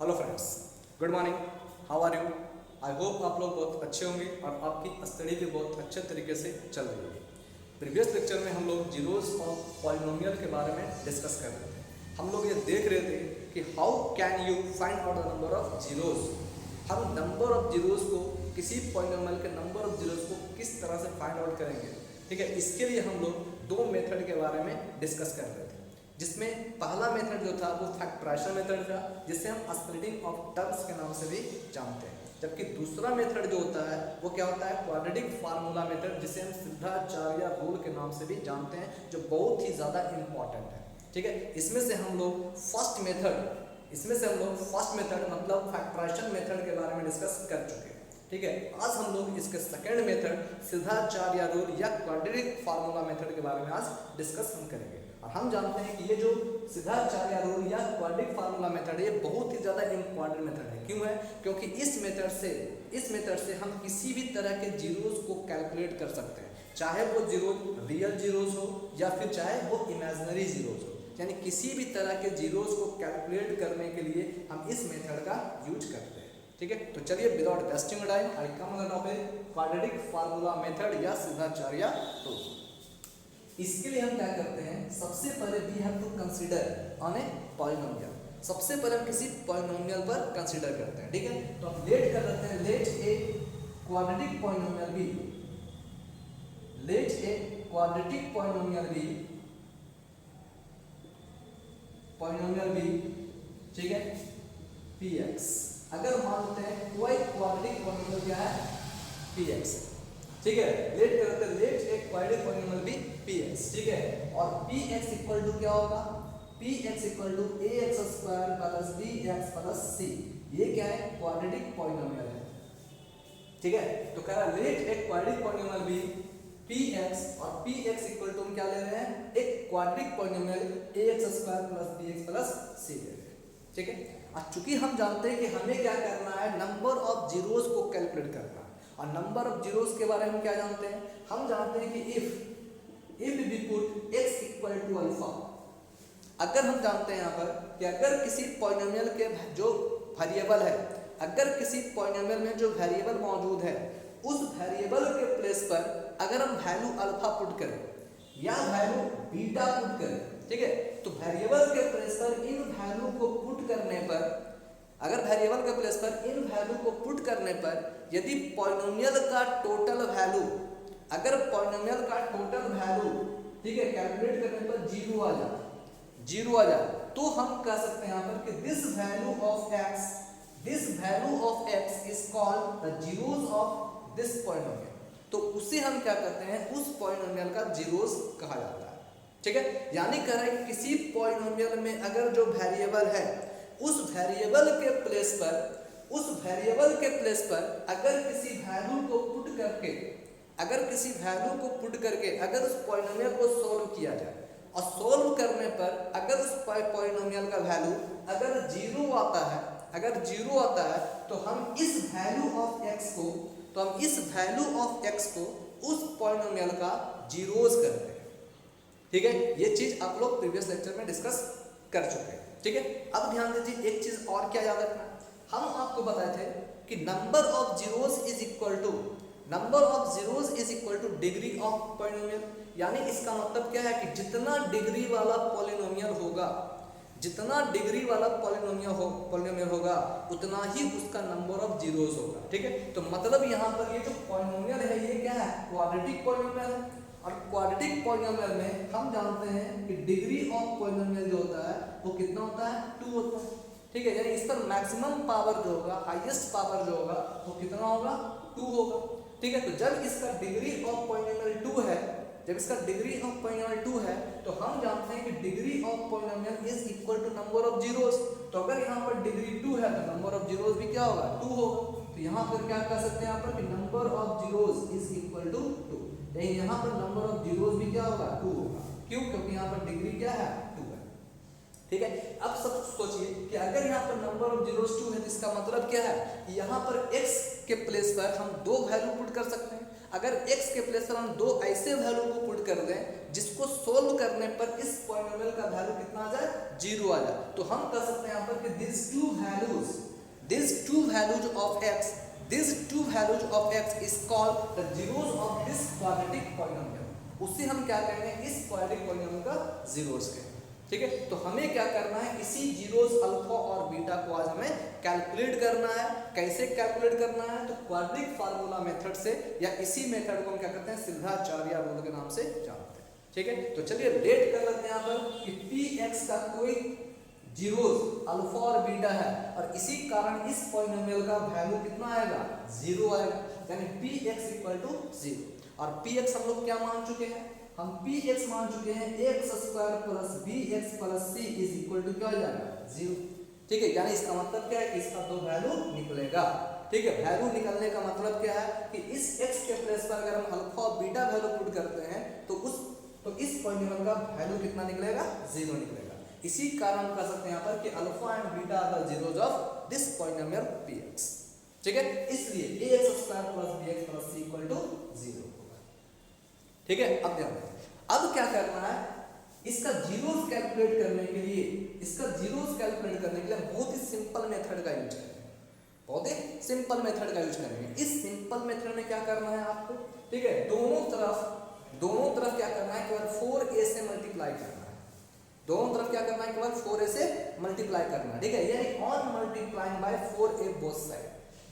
Hello friends, good morning. How are you? I hope आप लोग बहुत अच्छे होंगे और आपकी स्टडी भी बहुत अच्छे तरीके से चल रही होगी। प्रीवियस लेक्चर में हम लोग जीरोस और पॉलिनोमियल के बारे में डिस्कस कर रहे थे। हम लोग ये देख रहे थे कि how can you find out the number of zeros. हम नंबर ऑफ जीरोस को, किसी पॉलिनोमियल के नंबर ऑफ जीरोस को किस तरह से फाइंड आउट करेंगे। ठीक है, इसके लिए हम लोग दो मेथड के बारे में डिस्कस कर रहे थे, जिसमें पहला मेथड जो था वो फैक्टराइजेशन मेथड था, जिसे हम स्प्लिटिंग ऑफ टर्म्स के नाम से भी जानते हैं। जबकि दूसरा मेथड जो होता है वो क्या होता है, क्वाड्रेटिक फार्मूला मेथड, जिसे हम सिद्धाचार्य रूल के नाम से भी जानते हैं, जो बहुत ही ज़्यादा इंपॉर्टेंट है। ठीक है, इसमें से हम लोग फर्स्ट मेथड मतलब फैक्टराइजेशन मेथड के बारे में डिस्कस कर चुके हैं। ठीक है, आज हम लोग इसके सेकंड मेथड सिद्धाचार्य रूल या क्वाड्रेटिक फार्मूला मेथड के बारे में आज डिस्कस हम करेंगे। और हम जानते हैं कि ये जो सिद्धाचार्य रूल या क्वाड्रेटिक फार्मूला मेथड है, ये बहुत ही ज़्यादा इंपॉर्टेंट मेथड है। क्यों है? क्योंकि इस मेथड से हम किसी भी तरह के जीरोस को कैलकुलेट कर सकते हैं, चाहे वो जीरोस रियल जीरोस हो या फिर चाहे वो इमेजिनरी जीरोस हो। यानी किसी भी तरह के जीरोस को कैलकुलेट करने के लिए हम इस मेथड का यूज करते हैं। ठीक है, तो चलिए without wasting time I come on the topic quadratic formula method या सिद्धाचार्य रूल। इसके लिए हम क्या करते हैं, सबसे पहले we have to consider on a polynomial. सबसे पहले हम किसी पॉलिनोमियल पर कंसीडर करते हैं। ठीक है, तो हम लेट कर लेते हैं, let a quadratic polynomial be, let a quadratic polynomial be, ठीक है, px। अगर मानते हैं कोई क्वाड्रेटिक पॉलिनोमियल क्या है, px। ठीक है, लेट करते हैं, लेट एक क्वाड्रेटिक पॉलिनोमियल भी px। ठीक है, और px इक्वल टू क्या होगा, px equal to ax square plus bx plus c। ये क्या है, क्वाड्रेटिक पॉलिनोमियल है। ठीक है, तो कह रहा लेट एक क्वाड्रेटिक पॉलिनोमियल भी px, और px इक्वल टू हम क्या ले रहे हैं, एक quadratic polynomial ax square plus bx plus c ले रहे हैं। ठीक है, और चूंकि हम जानते हैं कि हमें क्या करना है, नंबर ऑफ जीरोस को कैलकुलेट करना है। और नंबर ऑफ जीरोस के बारे में क्या जानते हैं, हम जानते हैं कि if we put x equal to alpha, अगर हम जानते हैं यहाँ पर कि अगर किसी पॉलिनोमियल के जो वेरिएबल है, अगर किसी पॉलिनोमियल में जो वेरिएबल मौजूद है, उस वेरिएबल के प्लेस पर अगर हम वैल्यू अल्फा पुट करें या वैल्यू बीटा पुट करें, ठीक है, तो वेरिएबल के प्लेस पर इन वैल्यू को पुट करने पर, अगर वेरिएबल के प्लेस पर इन वैल्यू को पुट करने पर यदि पॉलिनोमियल का टोटल वैल्यू, अगर पॉलिनोमियल का टोटल वैल्यू, ठीक है, कैलकुलेट करने पर जीरो आ जाए, तो हम कह सकते हैं यहाँ पर कि this value of x is called the zeros of this polynomial. तो उसे हम क्या करते हैं, उस पॉलिनोमियल का जीरोस कहा जाता है। ठीक है, यानी कह रहा है कि किसी पॉलिनोमियल में अगर जो वेरिएबल है, उस वेरिएबल के प्लेस पर अगर किसी वैल्यू को पुट करके अगर उस पॉलिनोमियल को सॉल्व किया जाए, और सॉल्व करने पर अगर उस पॉलिनोमियल का वैल्यू अगर जीरो आता है, तो हम इस वैल्यू ऑफ x को उस पॉलिनोमियल का जीरोस करते हैं। ठीक है, ये चीज आप लोग प्रीवियस लेक्चर में डिस्कस कर चुके हैं। ठीक है, अब ध्यान दीजिए, एक चीज और क्या याद रखना, हम आपको बताए थे कि number of zeros is equal two degree of polynomial. यानी इसका मतलब क्या है कि जितना डिग्री वाला पॉलिनोमियल होगा उतना ही उसका नंबर ऑफ जीरोस होगा। ठीक है, तो मतलब यहाँ पर ये जो पॉलिनोमियल है, ये क्या है, क्वाड्रेटिक पॉलिनोमियल है। और क्वाड्रेटिक पॉलिनोमियल में हम जानते हैं कि डिग्री ऑफ पॉलिनोमियल जो होता है वो कितना होता है, 2 होता है। ठीक है, यानी इस पर मैक्सिमम पावर जो होगा, हाईएस्ट पावर जो होगा वो कितना होगा, 2 होगा। ठीक है, तो जब इसका डिग्री ऑफ पॉलिनोमियल 2 है, तो हम जानते हैं कि degree of polynomial is equal to number of zeros. तो अगर यहाँ पर डिग्री 2 है तो नंबर ऑफ जीरोस भी क्या होगा, 2 होगा। तो यहाँ पर क्या कर सकते हैं, यहाँ पर कि number of zeros is equal to 2। यानी यहाँ पर नंबर ऑफ जीरोस भी क्या होगा, 2 होगा। क्यों? क्योंकि यहाँ पर डिग्री क्या है, 2 है। ठीक है, अब सब सोचिए कि अगर यहाँ पर नंबर ऑफ जीरोस 2 है, तो इसका मतलब क्या है, यहाँ पर x के प्लेस पर हम 2 वैल्यू पुट कर सकते हैं। अगर x के प्लेस पर हम 2 ऐसे वैल्यू को पुट कर दें जिसको सोल्व करने पर इस पॉलिनोमियल का वैल्यू कितना आ जाए, 0 आ जाए, तो हम कह सकते हैं यहाँ पर कि this 2 values, these two values of x, these two values of x is called the zeros of this quadratic polynomial. उससे हम क्या कहेंगे, इस quadratic polynomial का zeros कहेंगे. ठीक है, तो हमें क्या करना है, इसी जीरोस अल्फा और बीटा को आज हमें कैलकुलेट करना है. कैसे कैलकुलेट करना है, तो क्वाड्रिक फार्मूला मेथड से, या इसी मेथड को हम क्या करते हैं, सिद्धाचार्य रूल के नाम से जानते हैं. ठीक है, तो चलिए लेट कर लेते हैं यहाँ पर कि px का कोई जीरोस अल्फा और बीटा है, और इसी कारण इस पॉलिनोमियल का वैल्यू कितना आएगा, 0 आएगा. यानी px इक्वल टू 0. और px हम लोग क्या मान चुके हैं, हम px मान चुके हैं x square plus bx plus c is equal to क्या हो जाएगा, 0. ठीक है, यानी इसका मतलब क्या है कि इसका दो वैल्यू निकलेगा. ठीक है, वैल्यू निकलने का मतलब क्या है कि इस x के प्लेस पर अगर हम अल्फा और बीटा वैल्यू पुट करते हैं तो इस पॉलिनोमियल का वैल्यू कितना निकलेगा, 0 निकलेगा. इसी कारण हम कह सकते हैं यहाँ पर कि alpha and beta are the zeros of this polynomial px. ठीक है, इसलिए ax square plus bx plus c equal to 0. ठीक है, अब ध्यान दें, अब क्या करना है, इसका जीरोस कैलकुलेट करने के लिए, बहुत ही सिंपल मेथड का यूज करेंगे. बहुत ही सिंपल मेथड का यूज करेंगे. इस सिंपल मेथड में क्या करना है आपको, ठीक है, दोनों तरफ क्या करना है, केवल 4a से मल्टीप्लाई करना है. दोनों तरफ क्या करना है, केवल 4a से मल्टीप्लाई करना है. ठीक है, यानी on multiplying by 4a both side,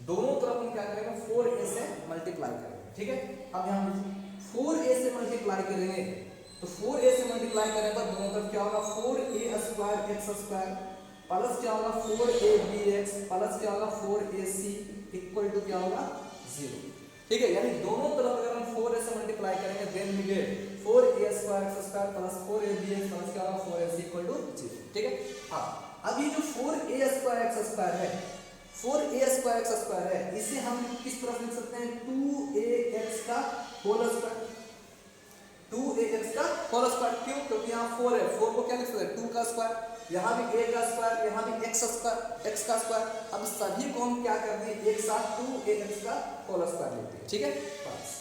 दोनों तरफ हम क्या करेंगे, 4a से मल्टीप्लाई करेंगे. ठीक है, अब यहाँ 4a से मल्टीप्लाई करेंगे, तो 4a से मल्टीप्लाई करने पर दोनों तरफ क्या होगा, 4a square x square plus क्या होगा 4abx प्लस क्या होगा 4ac इक्वल टू क्या होगा, 0. ठीक है, यानी दोनों तरफ अगर हम 4a से मल्टीप्लाई करेंगे then we get 4a square x square plus 4abx plus क्या होगा 4ac इक्वल टू 0. ठीक है, हाँ, अब ये जो 4a स्क्वायर x स्क्वायर है, 4a स्क्वायर x स्क्वायर है, इसे हम किस तरफ लिख सकते हैं, 2ax का होल स्क्वायर. 2ax का होल स्क्वायर, क्यों, क्योंकि यहाँ 4 है, 4 को क्या लिख सकते हैं, 2 का स्क्वायर, यहाँ भी a का स्क्वायर, यहाँ भी x का स्क्वायर. अब सभी को हम क्या कर दें, एक साथ 2ax का होल स्क्वायर लेते हैं. ठीक है, बस.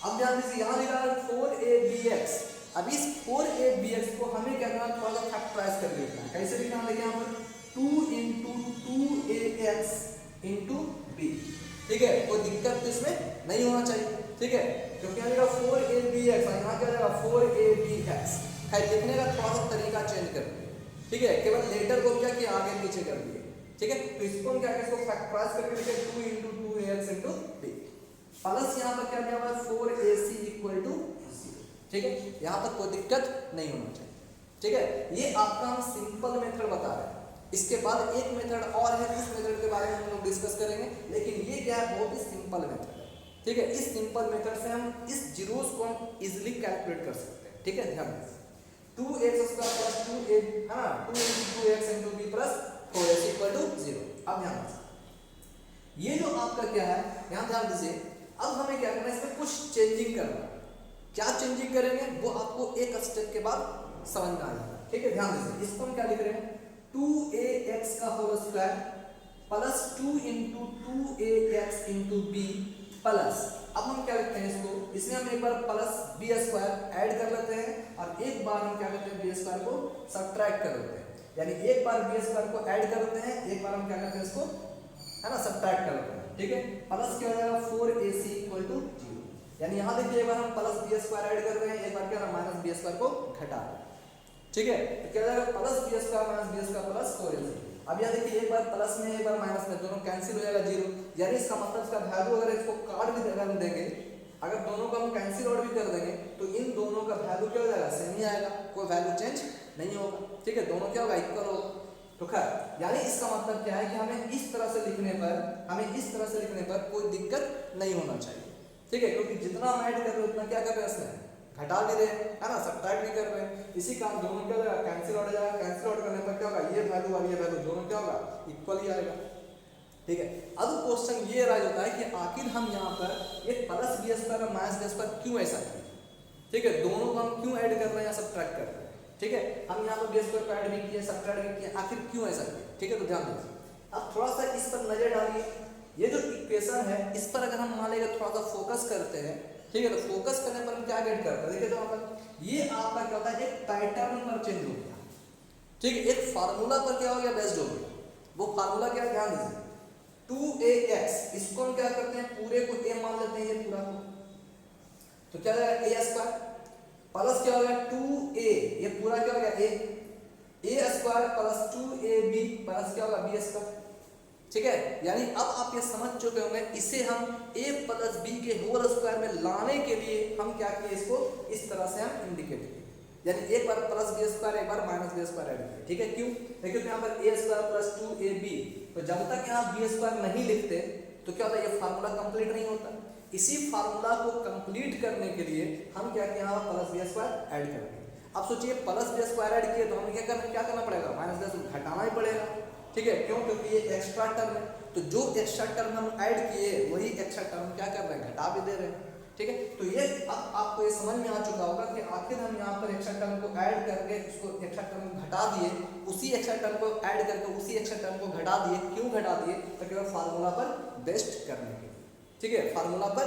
अब ध्यान दीजिए, यहाँ लिखा है 4abx. अब इस 4abx को हमें क्या करना है, थोड़ा सा फैक्टराइज कर देना है. कैसे लिखना है, देखिए यहाँ पर 2 into 2ax into b. ठीक है, कोई दिक्कत तो इसमें नहीं होना चाहिए. ठीक है, क्योंकि यहाँ लिखा 4abx, यहाँ क्या जाएगा 4abx. है, लिखने का थोड़ा सा तरीका चेंज कर दिया. ठीक है, केवल लेटर को क्या किया, आगे पीछे कर दिए. ठीक है, तो इसको हम क्या करें, इसको फैक्टराइज करके लिखे 2 into 2ax into b plus यहाँ पर क्या दिया हुआ है 4ac इक्वल टू 0. ठीक है, यहाँ पर कोई दिक्कत नहीं होना चाहिए. ठीक है, ये आपका हम सिंपल मेथड बता रहे हैं. इसके बाद एक मेथड और है, उस मेथड के बारे में हम लोग डिस्कस करेंगे, लेकिन ये क्या है, बहुत ही सिंपल मेथड है. ठीक है, इस सिंपल मेथड से हम इस जीरोस को हम इजीली कैलकुलेट कर सकते हैं. ठीक है, ध्यान दें, 2x स्क्वायर प्लस 2a है ना, 2 into 2x into b plus 4ac equal to 0. अब ध्यान दीजिए, ये जो आपका क्या है, यहाँ ध्यान दीजिए, अब हमें क्या करना है, इसमें कुछ चेंजिंग करना है. क्या चेंजिंग करेंगे वो आपको एक स्टेप के बाद समझ में आ जाएगा. ठीक है, ध्यान दीजिए, इसको हम क्या लिख रहे हैं, 2ax का whole square plus 2 into 2ax into b plus, अब हम क्या लिखते हैं इसको, इसमें हम एक बार प्लस बी स्क्वायर ऐड कर लेते हैं, और एक बार हम क्या करते हैं, बी स्क्वायर को सब्ट्रैक्ट कर लेते हैं. यानी एक बार बी स्क्वायर को ऐड कर लेते हैं, एक बार हम क्या करते हैं इसको, है ना, सब्ट्रैक्ट कर लेते हैं. ठीक है, प्लस क्या हो जाएगा 4ac इक्वल टू 0. यानी यहाँ देखिए, एक बार हम प्लस बी स्क्वायर ऐड कर रहे हैं, एक बार क्या माइनस बी स्क्वायर को घटा रहे हैं. ठीक है, तो क्या हो जाएगा, plus b square minus b square plus 4ac. अब यहाँ देखिए, एक बार प्लस में एक बार माइनस में, दोनों कैंसिल हो जाएगा 0. यानी इसका मतलब इसका वैल्यू अगर इसको काट भी अगर देंगे, अगर दोनों को हम कैंसिल आउट भी कर देंगे, तो इन दोनों का वैल्यू क्या हो जाएगा, सेम ही आएगा, कोई वैल्यू चेंज नहीं होगा. ठीक है, दोनों क्या होगा, इक्वल होगा. तो खैर, यानी इसका मतलब क्या है कि हमें इस तरह से लिखने पर कोई दिक्कत नहीं होना चाहिए. ठीक है, क्योंकि जितना हम ऐड कर रहे हैं उतना क्या कर रहे हैं, इसमें घटा भी रहे हैं, है ना, सब्ट्रैक्ट भी कर रहे हैं. इसी कारण दोनों क्या हो जाएगा, कैंसिल आउट हो जाएगा. कैंसिल आउट करने पर क्या होगा, ये वैल्यू और ये वैल्यू दोनों क्या होगा, इक्वल ही आएगा. ठीक है, अब क्वेश्चन ये राइज होता है कि आखिर हम यहाँ पर ये प्लस बी स्क्वायर और माइनस बी स्क्वायर क्यों ऐसा किए. ठीक है, दोनों को हम क्यों ऐड कर रहे हैं या सब्ट्रैक्ट कर रहे हैं. ठीक है, हम यहाँ पर बी स्क्वायर को ऐड भी किए, सब्ट्रैक्ट भी किए, आखिर क्यों ऐसा किए. ठीक है, तो ध्यान दीजिए, अब थोड़ा सा इस पर नजर डालिए. ये जो इक्वेशन है, इस पर अगर हम मान लेंगे थोड़ा सा फोकस करते हैं. ठीक है, तो फोकस करने पर हम क्या गेट करते हैं, देखिए तो मतलब ये आपका क्या होता है, एक पैटर्न पर चेंज हो गया. ठीक है, एक फार्मूला पर क्या हो गया, बेस्ड हो गया. वो फार्मूला क्या, ध्यान दीजिए, 2ax, इसको हम क्या करते हैं, पूरे को a मान लेते हैं, ये पूरा को, तो क्या हो जाएगा a स्क्वायर प्लस क्या हो गया 2a, ये पूरा क्या हो गया a square plus 2ab plus क्या होगा b स्क्वायर। ठीक है, यानी अब आप ये समझ चुके होंगे, इसे हम a प्लस b के होल स्क्वायर में लाने के लिए हम क्या किए, इसको इस तरह से हम इंडिकेट किए, यानी एक बार प्लस बी स्क्वायर एक बार माइनस बी स्क्वायर ऐड किया। ठीक है, क्यों, देखिए तो यहाँ पर a स्क्वायर प्लस 2ab, तो जब तक यहाँ b स्क्वायर नहीं लिखते तो क्या होता है, ये फार्मूला कंप्लीट नहीं होता। इसी फार्मूला को कंप्लीट करने के लिए हम क्या किया, यहाँ प्लस बी स्क्वायर ऐड कर दिए। अब सोचिए प्लस बी स्क्वायर ऐड किए तो हमें क्या करना पड़ेगा, माइनस बी घटाना ही पड़ेगा। ठीक है, क्यों, क्योंकि ये एक्स्ट्रा टर्म है, तो जो एक्स्ट्रा टर्म हम ऐड किए वही एक्स्ट्रा टर्म क्या कर रहे हैं, घटा भी दे रहे हैं। ठीक है, तो ये अब आपको ये समझ में आ चुका होगा कि आखिर हम यहाँ पर एक्स्ट्रा टर्म को ऐड करके उसको एक्स्ट्रा टर्म घटा दिए, उसी एक्स्ट्रा टर्म को ऐड करके उसी एक्स्ट्रा टर्म को घटा दिए, क्यों घटा दिए, तो केवल फार्मूला पर बेस्ट करने के लिए। ठीक है, फार्मूला पर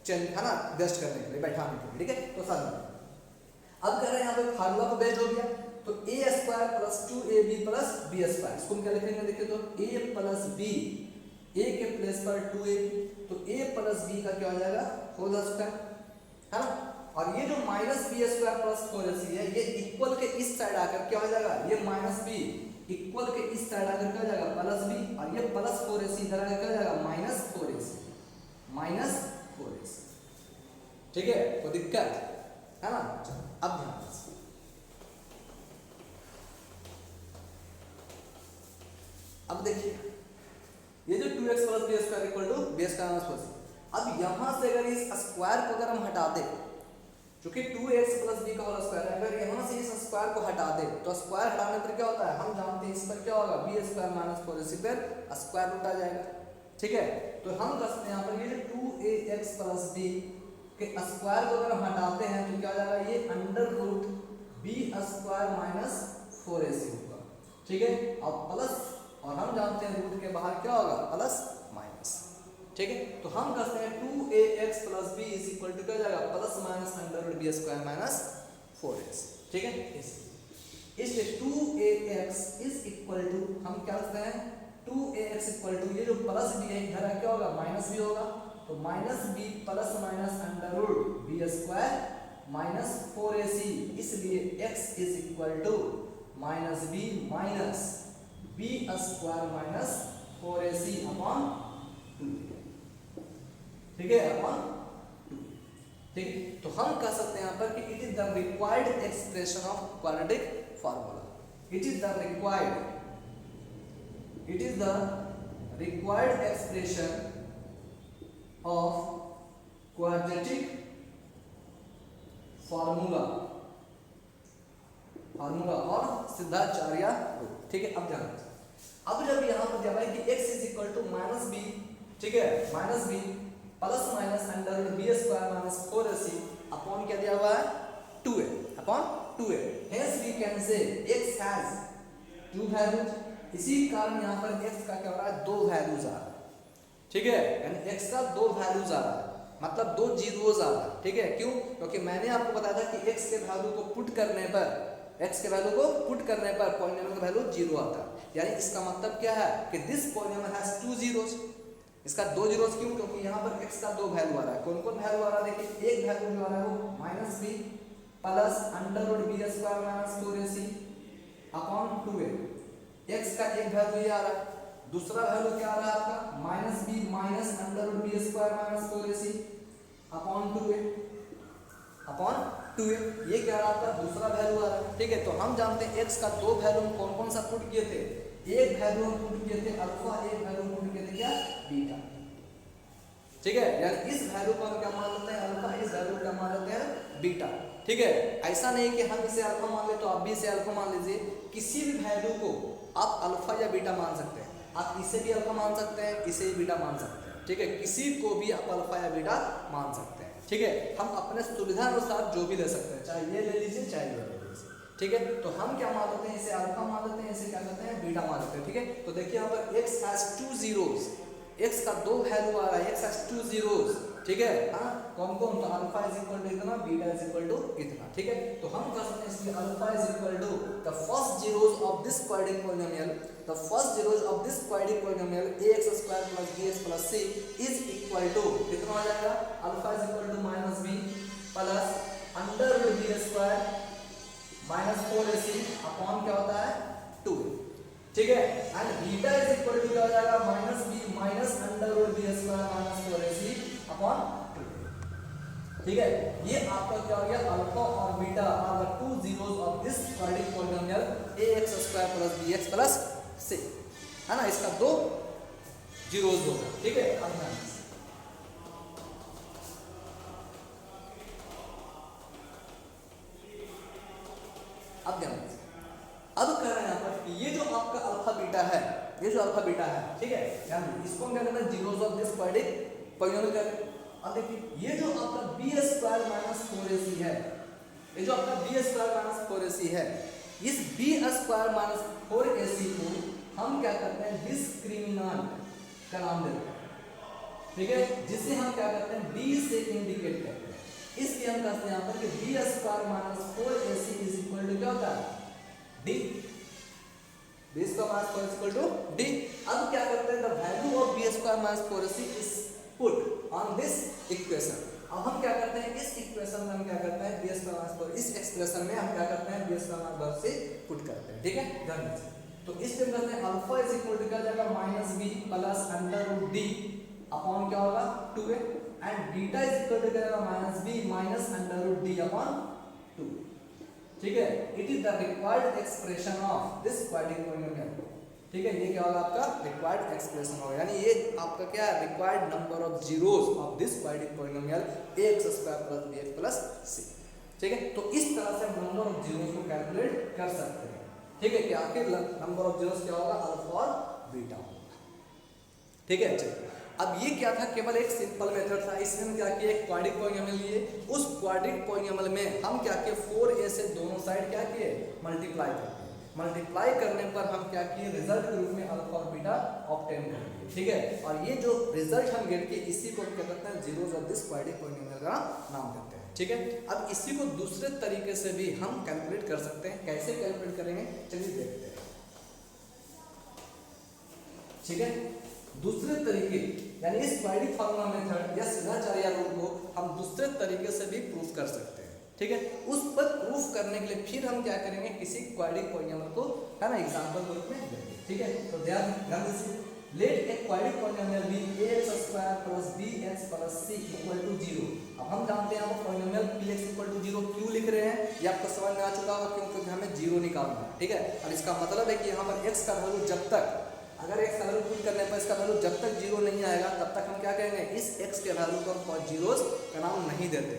चेंज है ना, बेस्ट करने के लिए, बैठाने के लिए। ठीक है, तो सर अब कर रहे हैं यहाँ पे फार्मूला पर बेस्ट हो गया, तो a square plus 2ab plus b square, इसको हम क्या लिखेंगे, देखिए तो a प्लस b, a के प्लेस पर 2ab, तो a प्लस b का क्या हो जाएगा, होल स्क्वायर, है ना। और ये जो minus b square plus 4ac है, ये इक्वल के इस साइड आकर क्या हो जाएगा, ये माइनस b इक्वल के इस साइड आकर क्या हो जाएगा, प्लस b, और ये प्लस 4ac इधर आकर क्या हो जाएगा, माइनस 4ac। ठीक है, कोई दिक्कत है ना। अब ध्यान दीजिए, अब देखिए ये जो 2x plus b square equal to b square minus 4c, अब यहां से अगर इस स्क्वायर को अगर हम हटा दें, क्योंकि 2x प्लस b का होल स्क्वायर है, अगर यहां से इस स्क्वायर को हटा दें तो स्क्वायर हटाने पर क्या होता है, हम जानते हैं इस पर क्या होगा, b स्क्वायर माइनस 4ac पर स्क्वायर रूट आ जाएगा। ठीक है, तो हम कहते हैं यहाँ पर ये जो 2ax प्लस b के स्क्वायर को अगर हम हटाते हैं तो क्या हो जाएगा, ये under root b square minus 4ac होगा। ठीक है, अब प्लस, और हम जानते हैं रूट के बाहर क्या होगा, प्लस माइनस। ठीक है, तो हम कहते हैं 2ax plus b is equal to क्या हो जाएगा, plus minus under root b square minus 4ac। ठीक है, इसलिए 2ax इज इक्वल टू, हम क्या कहते हैं 2ax इक्वल टू, ये जो प्लस b है इधर क्या होगा, माइनस b होगा, तो minus b plus minus under root b square minus 4ac, इसलिए x is equal to minus b minus b square minus 4ac upon 2। ठीक है, अपॉन 2। ठीक है, तो हम कह सकते हैं यहाँ पर कि it is the required expression of quadratic formula, it is the required expression of quadratic formula और सिद्धाचार्य रूल। ठीक है, अब ध्यान, अब जब यहाँ पर दिया है कि x is equal to minus b, ठीक है, minus b plus minus under root b square minus 4ac upon क्या दिया हुआ है, 2a upon 2a, hence we can say x has two values, इसी कारण यहाँ पर x का क्या हो रहा है, दो वैल्यूज आ रहा है। ठीक है, यानी x का दो वैल्यूज आ रहा है, मतलब दो जीरोज आ रहा है। ठीक है, क्यों, क्योंकि मैंने आपको बताया था कि x के वैल्यू को पुट करने पर पॉलिनोमियल का वैल्यू 0 आता है, यानी इसका मतलब क्या है कि this polynomial has two zeros, इसका दो जीरोज, क्यों, क्योंकि यहाँ पर x का दो वैल्यू आ रहा है। कौन कौन वैल्यू आ रहा है, देखिए एक वैल्यू जो आ रहा है वो minus b plus under root b square minus 4ac upon 2a, x का एक वैल्यू ये आ रहा है, दूसरा वैल्यू क्या आ रहा है आपका, minus b minus under root b square minus 4ac upon 2a, ये क्या आ रहा है आपका, दूसरा वैल्यू आ रहा है। ठीक है, तो हम जानते हैं x का दो वैल्यू हम कौन कौन सा पुट किए थे, एक वैल्यू हम पुट किए थे अल्फा, एक वैल्यू पुट किए थे क्या, बीटा। ठीक है, यानी इस वैल्यू को हम क्या मान लेते हैं, अल्फा, इस वैल्यू को क्या मान लेते हैं, बीटा। ठीक है, ऐसा नहीं कि हम इसे अल्फा मान ले तो आप भी इसे अल्फा मान लीजिए, किसी भी वैल्यू को आप अल्फा या बीटा मान सकते हैं, आप इसे भी अल्फा मान सकते हैं, इसे भी बीटा मान सकते हैं। ठीक है, किसी को भी आप अल्फा या बीटा मान सकते हैं। ठीक है, हम अपने सुविधा अनुसार जो भी ले सकते हैं, चाहे ये ले लीजिए चाहे ये ले लीजिए। ठीक है, तो हम क्या मान लेते हैं, इसे अल्फा मान लेते हैं, इसे क्या कहते हैं, बीटा मान लेते हैं। ठीक है, तो देखिए यहाँ पर x has two zeros, x का दो वैल्यू आ रहा है, x हैज टू जीरोज, ठीक है, हाँ कौन कौन, तो अल्फा इज इक्वल टू इतना, बीटा इज इक्वल टू इतना, ठीक है। तो हम कह सकते हैं इसलिए alpha is equal to the first zeros of this quadratic polynomial, the first zeros of this quadratic polynomial ax square plus bx plus c is equal to कितना हो जाएगा, alpha is equal to minus b plus under root b square minus 4ac upon क्या होता है 2, ठीक है। And beta is equal to क्या हो जाएगा, minus b minus under root b square minus 4ac upon 2, ठीक है। ये आपका क्या हो गया, अल्फा और beta are the two zeros of this quadratic polynomial ax square plus bx plus c, है ना, इसका दो जीरोस होगा, ठीक है। अब ध्यान दीजिए, अब कह रहे हैं यहाँ पर कि ये जो आपका अल्फा बीटा है, ये जो अल्फा बीटा है, ठीक है, ध्यान दीजिए, इसको हम क्या करना है, zeros of this quadratic polynomial कर। अब देखिए ये जो आपका बी स्क्वायर माइनस 4ac है, ये जो आपका बी स्क्वायर माइनस 4ac है, इस बी स्क्वायर माइनस 4ac को हम क्या करते हैं, डिस्क्रिमिनेंट का नाम देते हैं, ठीक है, जिसे हम क्या करते हैं b से इंडिकेट करते हैं। इसलिए हम कहते हैं यहाँ पर कि b square minus 4ac is equal to क्या होता है, d, b square minus 4 is equal to d। अब क्या करते हैं, the value of b square minus 4ac is put on this equation. अब हम क्या करते हैं, इस इक्वेशन में हम क्या करते हैं, b स्क्वायर माइनस 4, इस एक्सप्रेशन में हम क्या करते हैं, b स्क्वायर माइनस 4 से पुट करते हैं, ठीक है, ध्यान दीजिए। तो इस पे करते हैं अल्फा इज इक्वल टू क्या जाएगा, minus b plus under root d upon क्या होगा 2a, and beta is equal to क्या जाएगा, minus b minus under root d upon 2, ठीक है। It is the required expression of this quadratic polynomial, ठीक है, ये क्या होगा आपका रिक्वायर्ड एक्सप्रेशन होगा, यानी ये आपका क्या है, required number of zeros of this quadratic polynomial ax square plus bx plus c, ठीक है। तो इस तरह से हम नंबर ऑफ जीरोस को कैलकुलेट कर सकते हैं, ठीक है, कि आखिर नंबर ऑफ जीरोस क्या होगा, अल्फा और बीटा होगा, ठीक है। चलिए, अब ये क्या था, केवल एक सिंपल मेथड था, इसमें हम क्या किए, एक क्वाड्रेटिक पॉलिनोमियल लिए, उस क्वाड्रेटिक पॉलिनोमियल में हम क्या किए, 4a से दोनों साइड क्या किए, मल्टीप्लाई कर दिए। मल्टीप्लाई करने पर हम क्या किए, रिजल्ट के रूप में अल्फा और बीटा ऑब्टेन कर लिए, ठीक है। और ये जो रिजल्ट हम गेट किए, इसी को क्या करते हैं, zeros of this quadratic polynomial का नाम देते हैं, ठीक है। अब इसी को दूसरे तरीके से भी हम कैलकुलेट कर सकते हैं, कैसे कैलकुलेट करेंगे चलिए देखते हैं, ठीक है। दूसरे तरीके यानी इस क्वाड्रेटिक फार्मूला मेथड या सिद्धाचार्य रूल को हम दूसरे तरीके से भी प्रूफ कर सकते हैं, ठीक है। उस पर प्रूफ करने के लिए फिर हम क्या करेंगे, किसी क्वाड्रेटिक पॉलिनोमियल को, है ना, एग्जांपल के रूप में लेंगे, ठीक है। तो ध्यान दीजिए, let a quadratic polynomial be ax square plus bx plus c equal to 0। अब हम जानते हैं आप पॉलिनोमियल px इक्वल टू 0 क्यों लिख रहे हैं, ये आपको समझ में आ चुका होगा, क्योंकि हमें 0 निकालना है, ठीक है। और इसका मतलब है कि यहाँ पर x का वैल्यू जब तक, अगर x का वैल्यू पुट करने पर इसका वैल्यू जब तक 0 नहीं आएगा, तब तक हम क्या करेंगे, इस x के वैल्यू को हम जीरोस का नाम नहीं देते।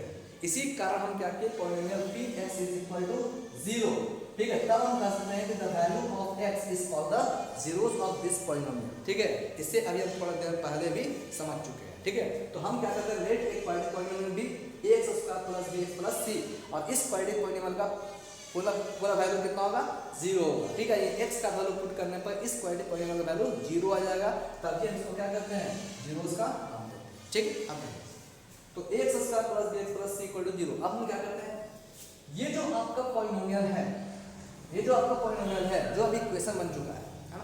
इसी कारण हम क्या किए, polynomial px is equal to 0, ठीक है। तब हम कह सकते हैं कि the value of x is called the zeros of this polynomial, ठीक है। इससे अभी हम थोड़ा देर पहले भी समझ चुके हैं, ठीक है। तो हम क्या करते हैं, लेट एक quadratic polynomial be ax square plus bx plus c, और इस क्वाड्रेटिक पॉलिनोमियल का पूरा वैल्यू कितना होगा, 0 होगा, ठीक है। ये x का वैल्यू पुट करने पर इस क्वाड्रेटिक पॉलिनोमियल का वैल्यू 0 आ जाएगा, तब हम इसको क्या करते हैं, जीरोस का नाम देते हैं, ठीक है। अब तो ax square plus bx plus c equal to 0। अब हम क्या करते हैं, ये जो आपका पॉलिनोमियल है, ये जो आपका पॉलिनोमियल है, जो अभी इक्वेशन बन चुका है ना,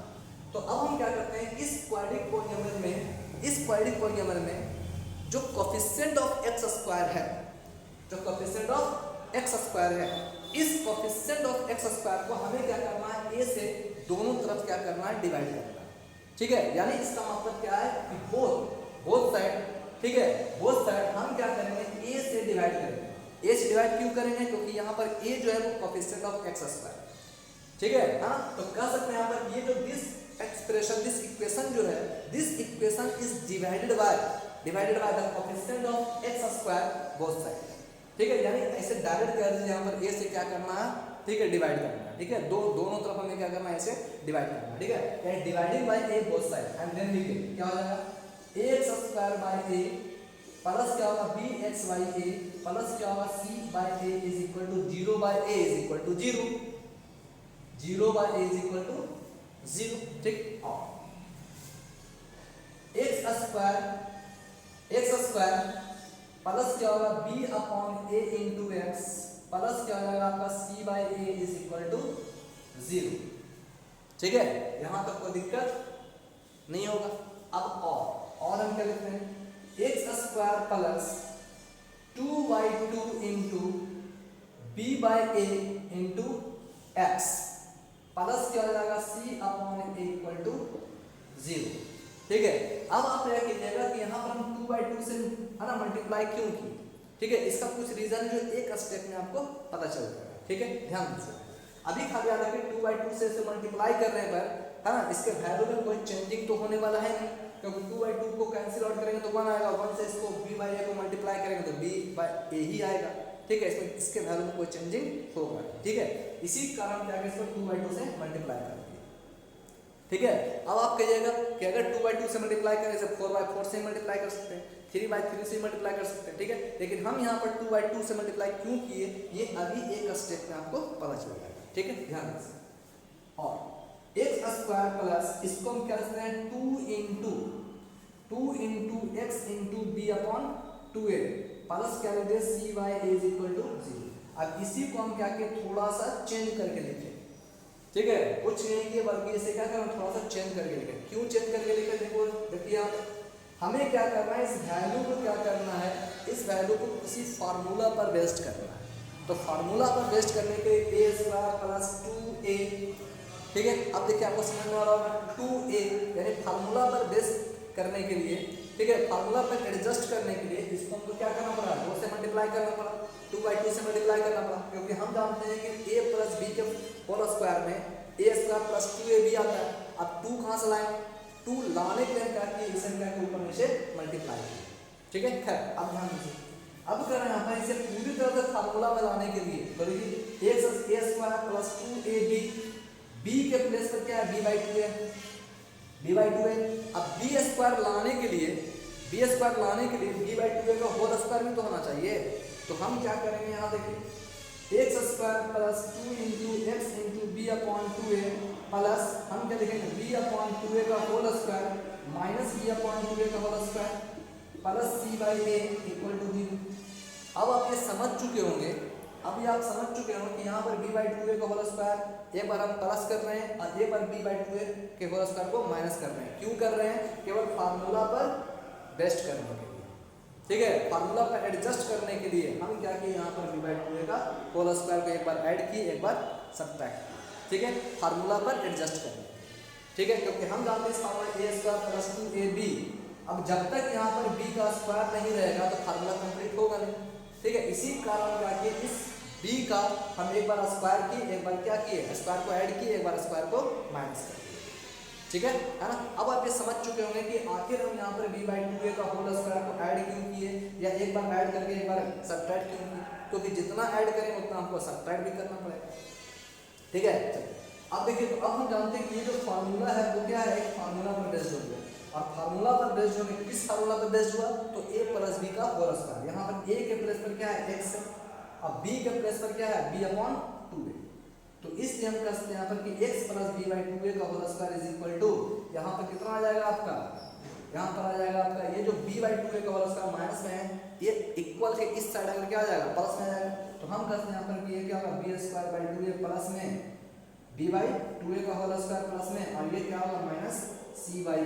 तो अब हम क्या करते हैं, इस क्वाड्रेटिक पॉलिनोमियल में, इस क्वाड्रेटिक पॉलिनोमियल में जो कोएफिशिएंट ऑफ x स्क्वायर है, जो कोएफिशिएंट ऑफ x स्क्वायर है, इस कोएफिशिएंट ऑफ x स्क्वायर को हमें क्या करना है, a से दोनों तरफ क्या करना है, डिवाइड करना है, ठीक है। यानी इसका मतलब क्या है कि बोथ साइड, ठीक है, बोथ साइड हम क्या करेंगे, a से डिवाइड करेंगे। a से डिवाइड क्यों करेंगे, क्योंकि यहाँ पर a जो है वो कोएफिशिएंट ऑफ x स्क्वायर, ठीक है, हाँ। तो कह सकते हैं यहाँ पर ये जो दिस एक्सप्रेशन, दिस इक्वेशन जो है, this equation is divided by the coefficient of x square both side, ठीक है। यानी ऐसे डायरेक्ट कह दीजिए, यहाँ पर a से क्या करना है, ठीक है, डिवाइड करना है, ठीक है। दोनों तरफ हमें क्या करना है, ऐसे डिवाइड करना है, ठीक है। यानी dividing by a both side, and then we get क्या हो जाएगा, ax square by a plus क्या होगा, bx बाय a प्लस क्या होगा, c by a is equal to 0 by a is equal to 0, 0 by a is equal to 0, ठीक। और x square plus क्या होगा b upon a into x plus क्या हो जाएगा आपका c by a is equal to 0। ठीक है, यहां तक कोई दिक्कत नहीं होगा। अब और हम क्या लिखते हैं x square plus 2y2 into b by a into x plus क्या हो जाएगा c upon a equal to 0। ठीक है, अब आप क्या कीजिएगा कि यहाँ पर हम 2/2 से है ना मल्टीप्लाई क्यों की। ठीक है, इसका कुछ रीजन जो एक स्टेप में आपको पता चल जाएगा। ठीक है, ध्यान दीजिए। अभी खाली याद रखिए 2/2 से मल्टीप्लाई करने पर है ना इसके वैल्यू में कोई चेंजिंग तो होने वाला है नहीं, क्योंकि 2/2 को कैंसिल आउट करेंगे तो 1 आएगा, 1 से इसको b बाई a को मल्टीप्लाई करेंगे तो b बाई a ही आएगा। ठीक है, इसमें इसके वैल्यू में कोई चेंजिंग होगा। ठीक है, इसी कारण क्या इसको 2/2 से मल्टीप्लाई कर दिया। ठीक है, अब आप कहिएगा कि अगर 2/2 से मल्टीप्लाई करें जैसे 4/4 से मल्टीप्लाई कर सकते हैं, 3/3 से मल्टीप्लाई कर सकते हैं। ठीक है, लेकिन हम यहाँ पर 2/2 से मल्टीप्लाई क्यों किए ये अभी एक स्टेप में आपको पता चल जाएगा। ठीक है, ध्यान दीजिए। और एक्स स्क्वायर प्लस इसको हम क्या लिखते हैं 2 into x into b upon 2a plus क्या लिखते हैं c y is equal to 0। अब इसी को हम क्या किए थोड़ा सा चेंज करके लिखे। ठीक है, कुछ नहीं किए बल्कि इसे क्या करना थोड़ा सा चेंज करके लिखे। क्यों चेंज करके लिखे देखो, देखिए आप हमें क्या करना है इस वैल्यू को क्या करना है, इस वैल्यू को किसी फार्मूला पर बेस्ड करना है। तो फार्मूला पर बेस्ड करने के लिए a स्क्वायर प्लस 2a। ठीक है, अब देखिए आपको समझ में आ रहा होगा 2a यानी फार्मूला पर बेस्ड करने के लिए। ठीक है, फार्मूला पर एडजस्ट करने के लिए इसको हमको क्या करना पड़ा 2 से मल्टीप्लाई करना पड़ा, 2/2 से मल्टीप्लाई करना पड़ा, क्योंकि हम जानते हैं कि a प्लस b के होल स्क्वायर में a स्क्वायर प्लस 2ab आता है। अब 2 कहाँ से लाएं, 2 लाने के लिए क्या किए इसे क्या के ऊपर नीचे मल्टीप्लाई किए। ठीक है, खैर अब ध्यान दीजिए। अब कर रहे हैं यहाँ पर इसे पूरी तरह से फार्मूला में लाने के लिए तो देखिए a square plus 2ab b के प्लेस पर क्या है b/2 है, b/2 है। अब b स्क्वायर लाने के लिए b/2 का होल स्क्वायर भी तो होना चाहिए। तो हम क्या करेंगे यहाँ देखिए x square plus 2 into x into b upon 2a plus हम क्या लिखेंगे b अपॉन 2a का whole square minus b upon 2a का whole square plus c by a equal to 0। अब आप ये समझ चुके होंगे, अभी आप समझ चुके होंगे कि यहाँ पर b/2a का होल स्क्वायर एक बार हम प्लस कर रहे हैं और एक बार b/2a के होल स्क्वायर को माइनस कर रहे हैं। क्यों कर रहे हैं, केवल फार्मूला पर बेस्ट करने के लिए। ठीक है, फार्मूला पर एडजस्ट करने के लिए हम क्या किए यहाँ पर b/2a का होल स्क्वायर को एक बार ऐड किए एक बार सब्ट्रैक्ट किए। ठीक है, फार्मूला पर एडजस्ट करने। ठीक है, क्योंकि हम जानते हैं formula a square plus 2ab। अब जब तक यहाँ पर b का स्क्वायर नहीं रहेगा तो फार्मूला कंप्लीट होगा नहीं। ठीक है, इसी कारण क्या किए इस b का हम एक बार स्क्वायर किए एक बार क्या किए स्क्वायर को ऐड किए एक बार स्क्वायर को माइनस कर दिए। ठीक है ना। अब आप ये समझ चुके होंगे कि आखिर हम यहाँ पर b/2a का होल स्क्वायर को ऐड क्यों किए या एक बार ऐड करके एक बार सब्ट्रैक्ट क्यों किए, क्योंकि जितना ऐड करेंगे उतना हमको सब्ट्रैक्ट भी करना पड़ेगा। ठीक है, अब देखिए तो अब हम जानते हैं कि ये जो फार्मूला है वो क्या है, एक फार्मूला पर बेस्ड हो गया। और फार्मूला पर बेस्ड होने किस फार्मूला पर बेस्ड हुआ तो a प्लस b का होल स्क्वायर। यहाँ पर a के प्लेस पर क्या है x है, अब b के प्लेस पर क्या है b अपॉन 2a। तो इसलिए हम कहते हैं यहाँ पर कि x प्लस b/2a का whole square is equal to यहाँ पर कितना आ जाएगा आपका, यहाँ पर आ जाएगा आपका ये जो b/2a का होल स्क्वायर माइनस में है ये इक्वल के इस साइड अगर क्या आ जाएगा प्लस में आ जाएगा। तो हम कहते हैं यहाँ पर कि ये क्या होगा b² प्लस में b/2a का होल स्क्वायर प्लस में और ये क्या होगा माइनस c/a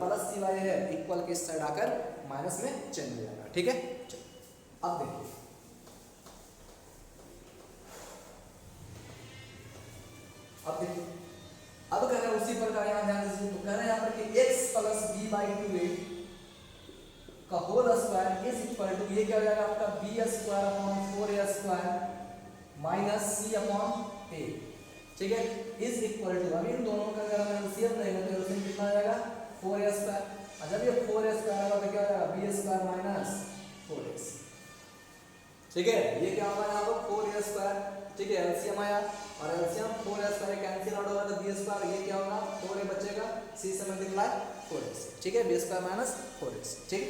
प्लस c/a है इक्वल के इस साइड आकर माइनस में चेंज हो जाएगा। ठीक है, अब देखिए अब कह रहे हैं उसी प्रकार यहाँ ध्यान दीजिए। तो कह रहे हैं यहाँ पर कि x प्लस b/2a का whole square is equal to ये क्या हो जाएगा आपका b² upon 4a² minus c upon a। ठीक है, इज इक्वल टू अब इन दोनों का अगर हम एलसीएम लेंगे तो एलसीएम कितना आ जाएगा 4a²। और जब ये 4a² आएगा तो क्या हो जाएगा b² माइनस 4x। ठीक है, ये क्या होगा यहाँ पर 4a²। ठीक है, एलसीएम आया और एलसीएम 4a² कैंसिल आउट होगा तो b² ये क्या होगा 4a बचेगा c से मल्टीप्लाई 4x। ठीक है, b² माइनस 4x। ठीक,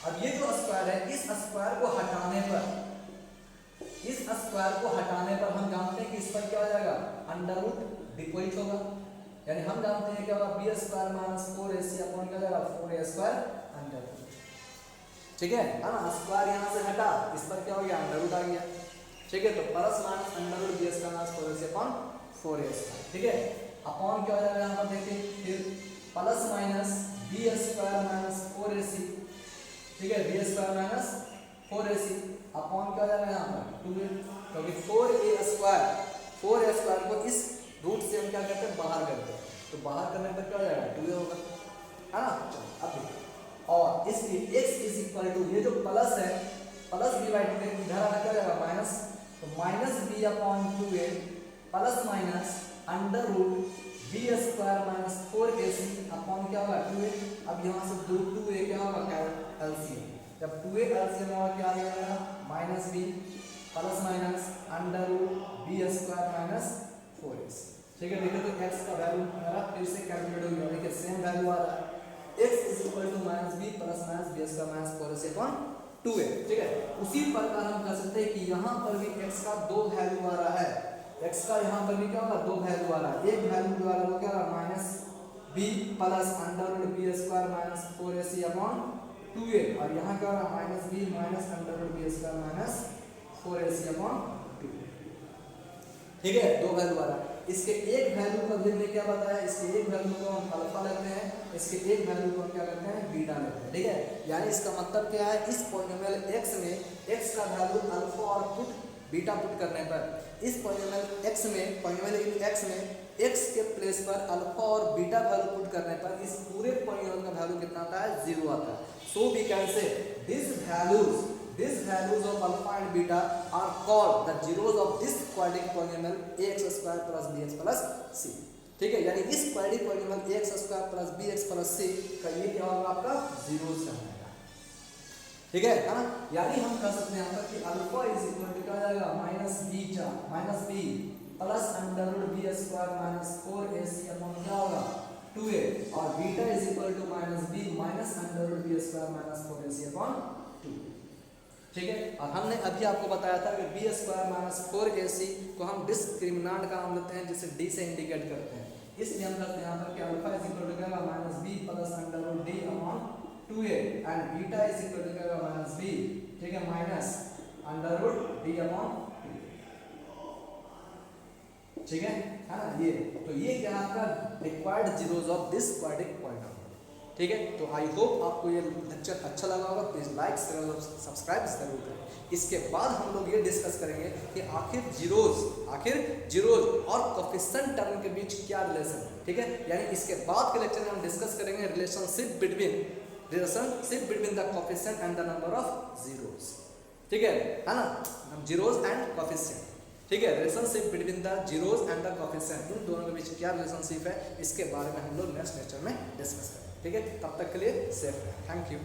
अब ये जो स्क्वायर है इस स्क्वायर को हटाने पर हम जानते हैं कि इस पर क्या हो जाएगा अंडर रूट डिपोजिट होगा, यानी हम जानते हैं क्या होगा b² माइनस 4ac अपॉन क्या हो जाएगा 4a² अंडर रूट, ठीक है ना। स्क्वायर यहाँ से हटा, इस पर क्या हो गया, अंडर रूट आ गया, ठीक है। तो plus minus under root b square minus 4ac upon 4a square, ठीक है। अपॉन क्या हो जाएगा यहाँ पर देखिए, फिर plus minus b square minus 4ac, ठीक है, B square minus 4ac upon क्या हो जाएगा यहाँ पर 2a, क्योंकि 4a स्क्वायर को इस रूट से हम क्या करते हैं, बाहर करते हैं, तो बाहर करने पर क्या हो जाएगा, 2a होगा, है ना। चलो अब देखिए, और इसलिए x इज इक्वल टू, ये जो प्लस है, प्लस b बाई 2 इधर आना क्या हो जाएगा माइनस, तो minus b upon 2a plus minus under root b square minus 4ac upon क्या होगा 2a। अब यहाँ से 2a क्या होगा, एलसीएम, जब 2a एलसीएम होगा क्या आ जाएगा, minus b plus minus under root b square minus 4ac, ठीक है। देखिए तो x का वैल्यू हमारा फिर से कैलकुलेट हो गया, देखिए सेम वैल्यू आ रहा है, x is equal to minus b plus minus b square minus 4ac upon 2a, ठीक है। उसी प्रकार हम कह सकते हैं कि यहाँ पर भी x का दो वैल्यू आ रहा है, x का यहाँ पर भी क्या होगा, दो वैल्यू आ रहा है, एक वैल्यू जो आ रहा है वो क्या होगा, minus b plus under root b square minus 4ac upon 2a, और यहाँ क्या हो रहा है, minus b minus under root b square minus 4ac upon 2, ठीक है, दो वैल्यू आ रहा है। इसके एक वैल्यू को हमने क्या बताया, इसके एक वैल्यू को हम अल्फा लेते हैं, इसके एक वैल्यू को हम क्या करते हैं, बीटा लेते हैं, ठीक है। यानी इसका मतलब क्या है, इस पॉलिनोमियल x में x का वैल्यू अल्फा और पुट बीटा पुट करने पर, इस पॉलिनोमियल x में, पॉलिनोमियल x में x के प्लेस पर अल्फा और बीटा वैल्यू पुट करने पर इस पूरे पॉलिनोमियल का वैल्यू कितना आता है, 0 आता है। So we can say these values of alpha and beta are called the zeros of this quadratic polynomial ax square plus bx plus c, ठीक है। यानी इस quadratic polynomial ax square plus bx plus c का ये क्या होगा, आपका zeros रहेगा, ठीक है ना। यानी हम कह सकते हैं यहाँ पर कि अल्फा इज इक्वल टू क्या हो जाएगा, minus beta minus b plus under root b square minus 4ac upon क्या होगा 2a, और beta is equal to minus b minus under root b square minus 4ac upon 2, ठीक है। और हमने अभी आपको बताया था कि बी स्क्वायर माइनस 4ac को हम डिस्क्रिमिनेंट का नाम लेते हैं, जिसे d से इंडिकेट करते हैं, इसलिए हम कहते हैं यहाँ पर कि अल्फा इज इक्वल टू क्या होगा, minus b plus under root d upon 2a, and beta is equal to क्या होगा, माइनस b, ठीक है, minus under root d upon 2, ठीक है ना। ये तो ये क्या है आपका required zeros of this quadratic polynomial, ठीक है। तो आई होप आपको ये लेक्चर अच्छा लगा होगा, प्लीज लाइक शेयर और सब्सक्राइब जरूर करें। इसके बाद हम लोग ये डिस्कस करेंगे कि आखिर जीरोस और कोफिशिएंट टर्म के बीच क्या रिलेशन है, ठीक है। यानी इसके बाद के लेक्चर में हम डिस्कस करेंगे relationship between the coefficient and the number of zeros, ठीक है ना, जीरोस एंड कोफिशिएंट, ठीक है। Relationship between the zeros and the coefficient, इन दोनों के बीच क्या रिलेशनशिप है, इसके बारे में हम लोग नेक्स्ट लेक्चर में डिस्कस करेंगे, ठीक है। तब तक के लिए सेफ रहें, थैंक यू।